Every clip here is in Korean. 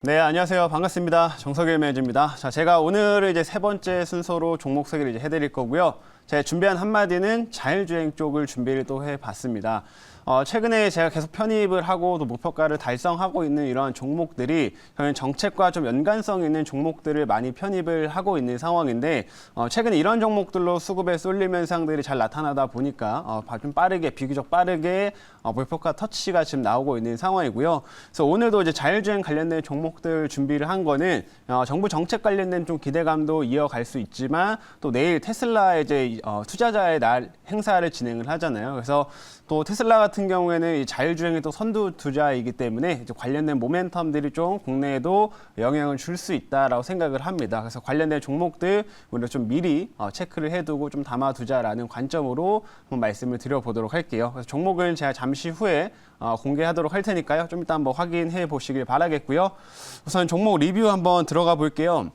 네, 안녕하세요. 반갑습니다. 정석일 매니저입니다. 자, 제가 오늘은 이제 세 번째 순서로 종목 소개를 이제 해드릴 거고요. 제가 준비한 한마디는 자율주행 쪽을 준비를 또 해봤습니다. 최근에 제가 계속 편입을 하고 또 목표가를 달성하고 있는 이러한 종목들이 저는 정책과 좀 연관성 있는 종목들을 많이 편입을 하고 있는 상황인데 최근에 이런 종목들로 수급에 쏠림 현상들이 잘 나타나다 보니까 좀 빠르게 비교적 빠르게 목표가 터치가 지금 나오고 있는 상황이고요. 그래서 오늘도 이제 자율주행 관련된 종목들 준비를 한 거는 정부 정책 관련된 좀 기대감도 이어갈 수 있지만 또 내일 테슬라 이제 투자자의 날 행사를 진행을 하잖아요. 그래서 또 테슬라 같은 경우에는 이 자율주행이 또 선두 투자이기 때문에 이제 관련된 모멘텀들이 좀 국내에도 영향을 줄 수 있다라고 생각을 합니다. 그래서 관련된 종목들 우리가 좀 미리 체크를 해두고 좀 담아두자라는 관점으로 한번 말씀을 드려보도록 할게요. 그래서 종목은 제가 잠시 후에 공개하도록 할 테니까요. 좀 이따 한번 확인해 보시길 바라겠고요. 우선 종목 리뷰 한번 들어가 볼게요.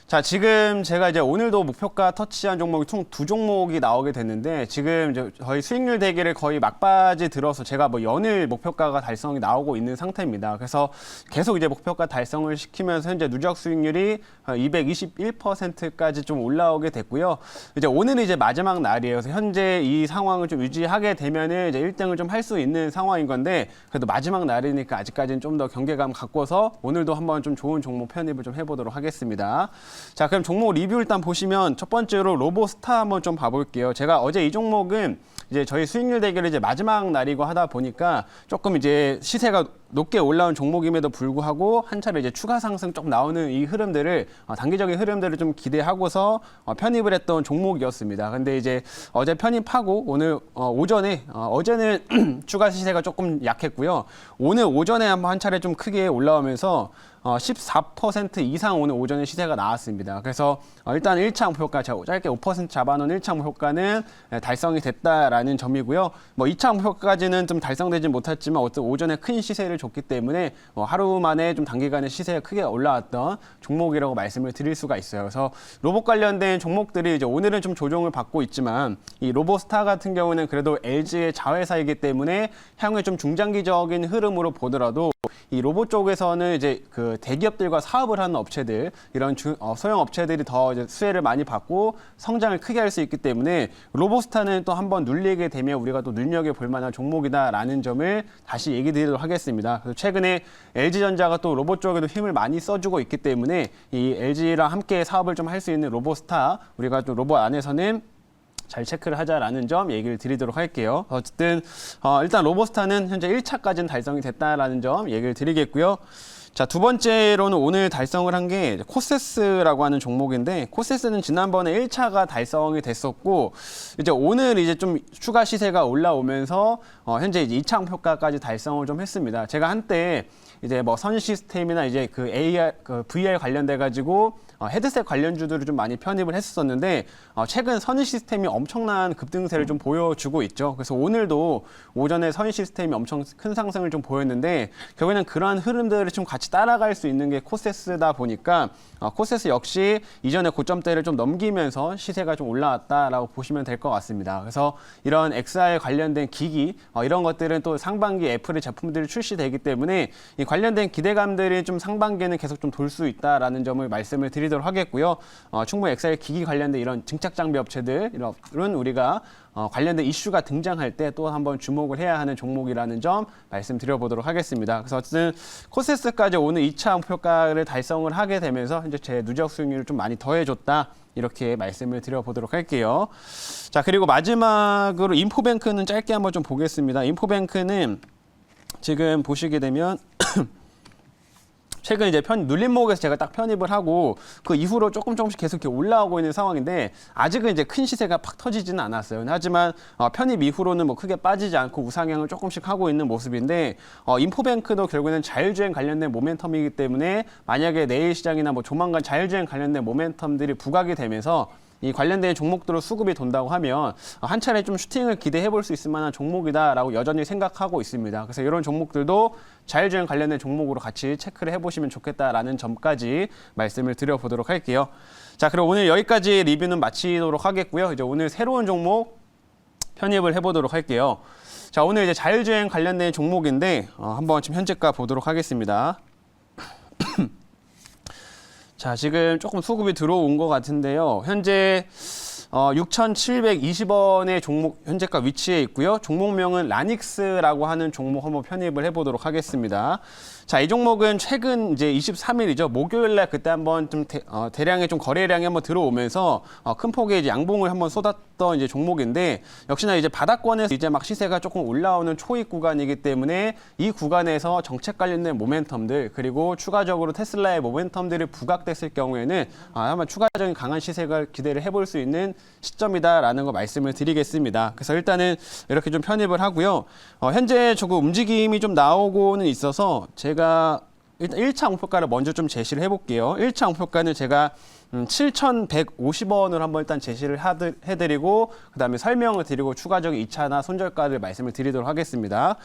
자, 지금 제가 이제 오늘도 목표가 터치한 종목이 총 2종목이 나오게 됐는데 지금 이제 저희 수익률 대결에 거의 막바지 들어서 제가 뭐 연일 목표가가 달성이 나오고 있는 상태입니다. 그래서 계속 이제 목표가 달성을 시키면서 현재 누적 수익률이 221%까지 좀 올라오게 됐고요. 이제 오늘은 이제 마지막 날이에요. 그래서 현재 이 상황을 좀 유지하게 되면은 이제 1등을 좀 할 수 있는 상황인 건데 그래도 마지막 날이니까 아직까지는 좀 더 경계감 갖고서 오늘도 한번 좀 좋은 종목 편입을 좀 해보도록 하겠습니다. 자, 그럼 종목 리뷰 일단 보시면 첫 번째로 로보스타 한번 좀 봐볼게요. 제가 어제 이 종목은 이제 저희 수익률 대결이 이제 마지막 날이고 하다 보니까 조금 이제 시세가 높게 올라온 종목임에도 불구하고 한 차례 이제 추가 상승 좀 나오는 이 흐름들을 단기적인 흐름들을 좀 기대하고서 편입을 했던 종목이었습니다. 근데 이제 어제 편입하고 오늘 오전에 어제는 추가 시세가 조금 약했고요. 오늘 오전에 한번 한 차례 좀 크게 올라오면서 14% 이상 오늘 오전에 시세가 나왔습니다. 그래서 일단 1차 목표가 제가 짧게 5% 잡아놓은 1차 목표가는 달성이 됐다라는 점이고요. 뭐 2차 목표까지는 좀 달성되지 못했지만 어쨌든 오전에 큰 시세를 줬기 때문에 하루 만에 좀 단기간에 시세가 크게 올라왔던 종목이라고 말씀을 드릴 수가 있어요. 그래서 로봇 관련된 종목들이 이제 오늘은 좀 조정을 받고 있지만 이 로보스타 같은 경우는 그래도 LG의 자회사이기 때문에 향후 좀 중장기적인 흐름으로 보더라도 이 로봇 쪽에서는 이제 그 대기업들과 사업을 하는 업체들 이런 소형 업체들이 더 이제 수혜를 많이 받고 성장을 크게 할 수 있기 때문에 로보스타는 또 한번 눌리게 되면 우리가 또 눈여겨볼 만한 종목이다라는 점을 다시 얘기 드리도록 하겠습니다. 그래서 최근에 LG전자가 또 로봇 쪽에도 힘을 많이 써주고 있기 때문에 이 LG랑 함께 사업을 좀 할 수 있는 로보스타 우리가 또 로봇 안에서는 잘 체크를 하자라는 점 얘기를 드리도록 할게요. 어쨌든 일단 로보스타는 현재 1차까지는 달성이 됐다라는 점 얘기를 드리겠고요. 자, 두 번째로는 오늘 달성을 한 게 코세스라고 하는 종목인데 코세스는 지난번에 1차가 달성이 됐었고 이제 오늘 이제 좀 추가 시세가 올라오면서 현재 이제 2차 목표가까지 달성을 좀 했습니다. 제가 한때 이제 뭐 선 시스템이나 이제 그 AR, VR 관련돼 가지고 헤드셋 관련주들을 좀 많이 편입을 했었는데 최근 선의 시스템이 엄청난 급등세를 좀 보여주고 있죠. 그래서 오늘도 오전에 선의 시스템이 엄청 큰 상승을 좀 보였는데 결국에는 그러한 흐름들을 좀 같이 따라갈 수 있는 게 코세스다 보니까 코세스 역시 이전의 고점대를 좀 넘기면서 시세가 좀 올라왔다라고 보시면 될 것 같습니다. 그래서 이런 XR 관련된 기기 이런 것들은 또 상반기 애플의 제품들이 출시되기 때문에 이 관련된 기대감들이 좀 상반기에는 계속 좀 돌 수 있다라는 점을 말씀을 드리도록 하겠고요. 충분히 XR 기기 관련된 이런 증착 장비 업체들 이런 우리가 관련된 이슈가 등장할 때 또 한번 주목을 해야 하는 종목이라는 점 말씀드려보도록 하겠습니다. 그래서 어쨌든 코세스까지 오늘 2차 목표가를 달성을 하게 되면서 현재 제 누적 수익률을 좀 많이 더해줬다. 이렇게 말씀을 드려보도록 할게요. 자, 그리고 마지막으로 인포뱅크는 짧게 한번 좀 보겠습니다. 인포뱅크는 지금 보시게 되면 최근 이제 눌림목에서 제가 딱 편입을 하고 그 이후로 조금씩 계속 이렇게 올라오고 있는 상황인데 아직은 이제 큰 시세가 팍 터지지는 않았어요. 하지만 편입 이후로는 뭐 크게 빠지지 않고 우상향을 조금씩 하고 있는 모습인데 인포뱅크도 결국에는 자율주행 관련된 모멘텀이기 때문에 만약에 내일 시장이나 뭐 조만간 자율주행 관련된 모멘텀들이 부각이 되면서 이 관련된 종목들로 수급이 돈다고 하면 한 차례 좀 슈팅을 기대해 볼 수 있을 만한 종목이다라고 여전히 생각하고 있습니다. 그래서 이런 종목들도 자율주행 관련된 종목으로 같이 체크를 해보시면 좋겠다라는 점까지 말씀을 드려보도록 할게요. 자, 그럼 오늘 여기까지 리뷰는 마치도록 하겠고요. 이제 오늘 새로운 종목 편입을 해보도록 할게요. 자, 오늘 이제 자율주행 관련된 종목인데 한번 지금 현재가 보도록 하겠습니다. 자, 지금 조금 수급이 들어온 것 같은데요. 현재 6,720원의 종목 현재가 위치해 있고요. 종목명은 라닉스라고 하는 종목 한번 편입을 해보도록 하겠습니다. 자, 이 종목은 최근 이제 23일이죠. 목요일 날 그때 한번 좀 대량의 좀 거래량이 한번 들어오면서 큰 폭의 이제 양봉을 한번 쏟았던 이제 종목인데 역시나 이제 바닥권에서 이제 막 시세가 조금 올라오는 초입 구간이기 때문에 이 구간에서 정책 관련된 모멘텀들 그리고 추가적으로 테슬라의 모멘텀들이 부각됐을 경우에는 아마 추가적인 강한 시세가 기대를 해볼 수 있는 시점이다라는 거 말씀을 드리겠습니다. 그래서 일단은 이렇게 좀 편입을 하고요. 현재 조금 움직임이 좀 나오고는 있어서 제가 일단 1차 목표가를 먼저 좀 제시를 해볼게요. 1차 목표가는 제가 7,150원을 한번 일단 제시를 해드리고 그다음에 설명을 드리고 추가적인 2차나 손절가를 말씀을 드리도록 하겠습니다.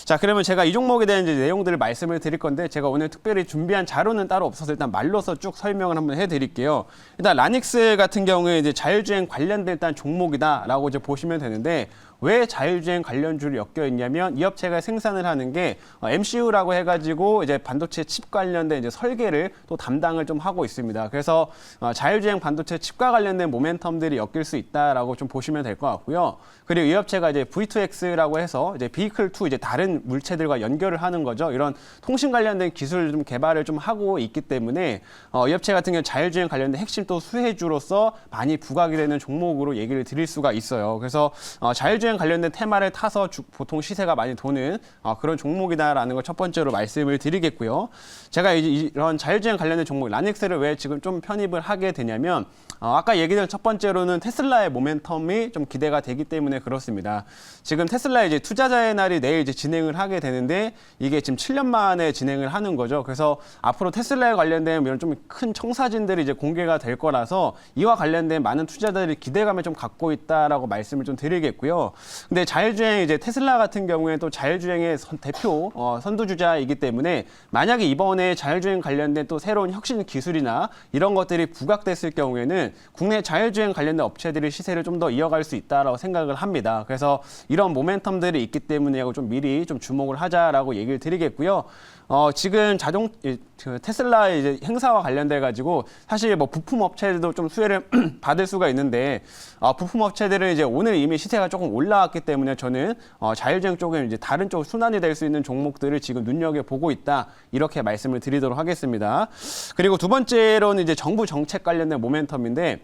자, 그러면 제가 이 종목에 대한 이제 내용들을 말씀을 드릴 건데 제가 오늘 특별히 준비한 자료는 따로 없어서 일단 말로서 쭉 설명을 한번 해드릴게요. 일단 라닉스 같은 경우에 이제 자율주행 관련된 일단 종목이다라고 이제 보시면 되는데 왜 자율주행 관련주를 엮여 있냐면 이 업체가 생산을 하는 게 MCU라고 해가지고 이제 반도체 칩 관련된 이제 설계를 또 담당을 좀 하고 있습니다. 그래서 자율주행 반도체 칩과 관련된 모멘텀들이 엮일 수 있다라고 좀 보시면 될 것 같고요. 그리고 이 업체가 이제 V2X라고 해서 이제 Vehicle2 이제 다른 물체들과 연결을 하는 거죠. 이런 통신 관련된 기술 좀 개발을 좀 하고 있기 때문에 이 업체 같은 경우 자율주행 관련된 핵심 또 수혜주로서 많이 부각이 되는 종목으로 얘기를 드릴 수가 있어요. 그래서 자율주행 관련된 테마를 타서 보통 시세가 많이 도는 그런 종목이다라는 걸 첫 번째로 말씀을 드리겠고요. 제가 이런 자율주행 관련된 종목 라닉스를 왜 지금 좀 편입을 하게 되냐면 아까 얘기드린 첫 번째로는 테슬라의 모멘텀이 좀 기대가 되기 때문에 그렇습니다. 지금 테슬라의 이제 투자자의 날이 내일 이제 진행을 하게 되는데 이게 지금 7년 만에 진행을 하는 거죠. 그래서 앞으로 테슬라에 관련된 이런 좀 큰 청사진들이 이제 공개가 될 거라서 이와 관련된 많은 투자자들이 기대감을 좀 갖고 있다라고 말씀을 좀 드리겠고요. 근데 자율주행 이제 테슬라 같은 경우에 또 자율주행의 대표 선두주자이기 때문에 만약에 이번에 자율주행 관련된 또 새로운 혁신 기술이나 이런 것들이 부각됐을 경우에는 국내 자율주행 관련된 업체들이 시세를 좀 더 이어갈 수 있다라고 생각을 합니다. 그래서 이런 모멘텀들이 있기 때문에 좀 미리 좀 주목을 하자라고 얘기를 드리겠고요. 지금 테슬라 이제 행사와 관련돼 가지고 사실 뭐 부품 업체들도 좀 수혜를 받을 수가 있는데 부품 업체들은 이제 오늘 이미 시세가 조금 올라왔기 때문에 저는 자율주행 쪽에 이제 다른 쪽 순환이 될 수 있는 종목들을 지금 눈여겨 보고 있다 이렇게 말씀을 드리도록 하겠습니다. 그리고 두 번째로는 이제 정부 정책 관련된 모멘텀인데.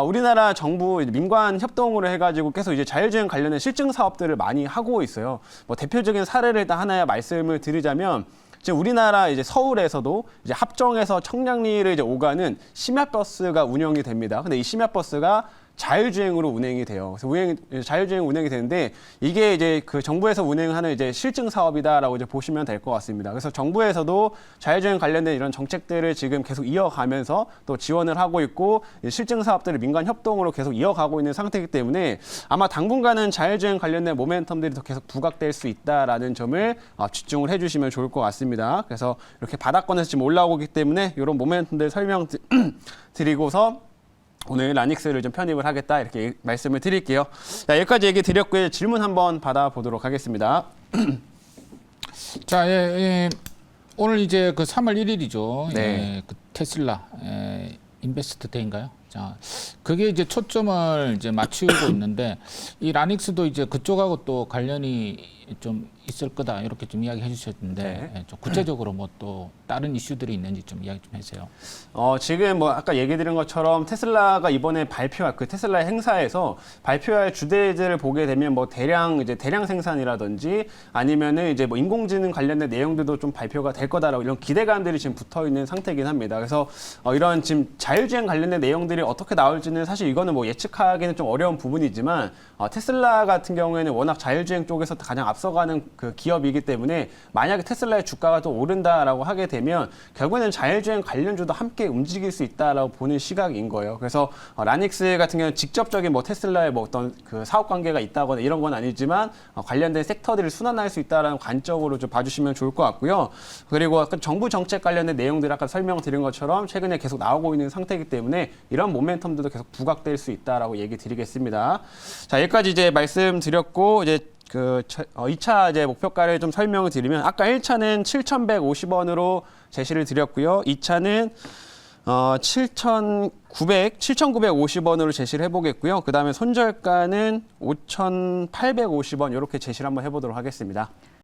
우리나라 정부 민관 협동으로 해가지고 계속 이제 자율주행 관련된 실증 사업들을 많이 하고 있어요. 뭐 대표적인 사례를 일단 하나 말씀을 드리자면 지금 우리나라 이제 서울에서도 이제 합정에서 청량리를 이제 오가는 심야버스가 운영이 됩니다. 근데 이 심야버스가 자율주행으로 운행이 돼요. 그래서 자율주행 운행이 되는데 이게 이제 그 정부에서 운행하는 이제 실증 사업이다라고 이제 보시면 될 것 같습니다. 그래서 정부에서도 자율주행 관련된 이런 정책들을 지금 계속 이어가면서 또 지원을 하고 있고 실증 사업들을 민간 협동으로 계속 이어가고 있는 상태이기 때문에 아마 당분간은 자율주행 관련된 모멘텀들이 더 계속 부각될 수 있다라는 점을 집중을 해주시면 좋을 것 같습니다. 그래서 이렇게 바닥권에서 지금 올라오고 있기 때문에 이런 모멘텀들 설명드리고서 오늘 라닉스를 좀 편입을 하겠다 이렇게 말씀을 드릴게요. 자, 여기까지 얘기 드렸고요. 질문 한번 받아보도록 하겠습니다. 자, 오늘 이제 그 3월 1일이죠. 네. 예, 그 테슬라 인베스트 데이인가요? 자, 그게 이제 초점을 이제 맞추고 있는데 이 라닉스도 이제 그쪽하고 또 관련이 좀 있을 거다 이렇게 좀 이야기해 주셨는데 네. 좀 구체적으로 뭐 또 다른 이슈들이 있는지 좀 이야기 좀 해주세요. 지금 뭐 아까 얘기 드린 것처럼 테슬라가 이번에 발표할 그 테슬라 행사에서 발표할 주제들을 보게 되면 뭐 대량 생산이라든지 아니면은 이제 뭐 인공지능 관련된 내용들도 좀 발표가 될 거다라고 이런 기대감들이 지금 붙어 있는 상태이긴 합니다. 그래서 이런 지금 자율주행 관련된 내용들이 어떻게 나올지는 사실 이거는 뭐 예측하기는 좀 어려운 부분이지만 테슬라 같은 경우에는 워낙 자율주행 쪽에서 가장 앞서가는 그 기업이기 때문에 만약에 테슬라의 주가가 또 오른다라고 하게 되면 결국에는 자율주행 관련주도 함께 움직일 수 있다라고 보는 시각인 거예요. 그래서 라닉스 같은 경우는 직접적인 뭐 테슬라의 뭐 어떤 그 사업 관계가 있다거나 이런 건 아니지만 관련된 섹터들을 순환할 수 있다라는 관점으로 좀 봐주시면 좋을 것 같고요. 그리고 아까 정부 정책 관련된 내용들 아까 설명드린 것처럼 최근에 계속 나오고 있는 상태이기 때문에 이런 모멘텀들도 계속 부각될 수 있다라고 얘기 드리겠습니다. 자, 여기까지 이제 말씀드렸고 이제 2차 이제 목표가를 좀 설명을 드리면 아까 1차는 7,150원으로 제시를 드렸고요. 2차는 7,950원으로 제시를 해보겠고요. 그 다음에 손절가는 5,850원 이렇게 제시를 한번 해보도록 하겠습니다.